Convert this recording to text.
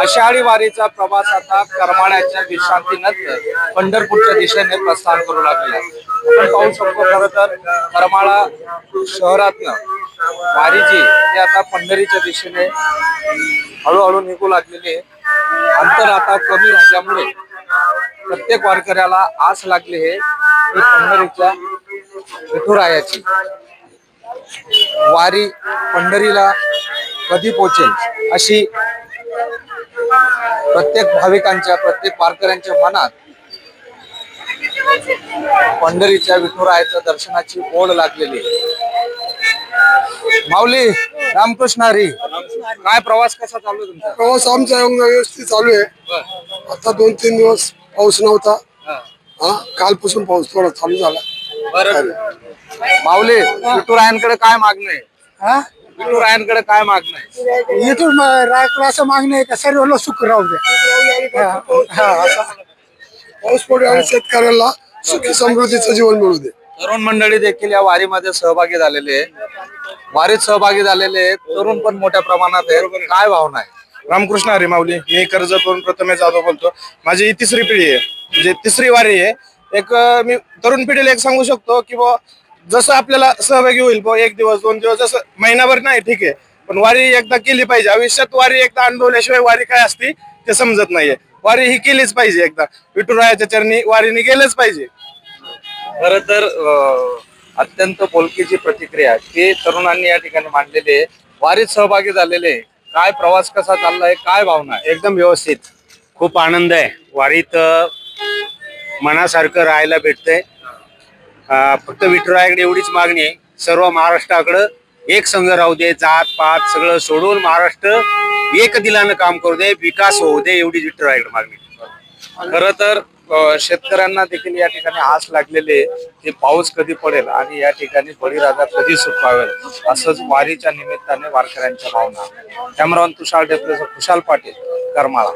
आषाढी वारीचा प्रवास आता करमाळ्याच्या विश्रांतीनंतर पंढरपूरच्या दिशेने प्रस्थान करू लागला. आपण पाहू शकतो खरं तर करमाळा शहरातनं वारी जी ती आता पंढरीच्या दिशेने हळूहळू निघू लागलेली आहे. अंतर आता कमी राहिल्यामुळे प्रत्येक वारकऱ्याला आस लागली आहे की पंढरीच्या विठुरायाची वारी पंढरीला कधी पोहोचेल अशी प्रत्येक भाविकांच्या प्रत्येक वारकऱ्यांच्या मनात पंढरीच्या विठुरायाच्या दर्शनाची ओढ लागलेली आहे. माऊली रामकृष्ण हरी, काय प्रवास कसा चालू आहे तुमचा? प्रवास आमचा व्यवस्थित चालू आहे. आता 2-3 दिवस पाऊस नव्हता. कालपासून पाऊस थोडा चालू झाला. माऊली विठुरायांकडे काय मागणं आहे? विठुरायांकडे काय मागणं आहे? इथून रायकडे असं मागणं आहे का सर्वांना सुख राहू द्या. पाऊस पडू आणि शेतकऱ्याला सुखी समृद्धीचं जीवन मिळू दे. तरुण मंडळी देखील या वारीमध्ये सहभागी झालेले आहे. वारीत सहभागी झालेले तरुण पण मोठ्या प्रमाणात आहे. काय भावना आहे? रामकृष्ण हरी माऊली. मी कर्जतवरून प्रथमेश जाधव बोलतो. माझी ही तिसरी पिढी आहे, म्हणजे तिसरी वारी आहे. मी तरुण पिढीला एक सांगू शकतो की जसं आपल्याला सहभागी होईल 1 दिवस 2 दिवस, जसं महिनाभर नाही ठीक आहे, पण वारी एकदा केली पाहिजे. आयुष्यात वारी एकदा अनुभवल्याशिवाय वारी काय असते ते समजत नाहीये. वारी ही केलीच पाहिजे. एकदा विठुरायाच्या चरणी वारीने गेलंच पाहिजे. खर तर अत्यंत बोलकीची प्रतिक्रिया ती तरुणांनी या ठिकाणी मांडलेली आहे. वारीत सहभागी झालेले काय प्रवास कसा चाललाय, काय भावना आहे? एकदम व्यवस्थित, खूप आनंद आहे. वारीत मनासारखं राहायला भेटतंय. फक्त विठुरायाकडे एवढीच मागणी आहे, सर्व महाराष्ट्राकडं एक संघ राहू दे, जात पात सगळं सोडून महाराष्ट्र एक दिलानं काम करू दे, विकास होऊ दे, एवढीच विठुरायाकडे मागणी. खर तर शेतकऱ्यांना देखील या ठिकाणी आस लागलेली आहे की पाऊस कधी पडेल आणि या ठिकाणी बळीराजा कधी सुटवावेल, असंच वारीच्या निमित्ताने वारकऱ्यांच्या भावना. कॅमेरामन तुषार डेपलेचा खुशाल पाटील, करमाळा.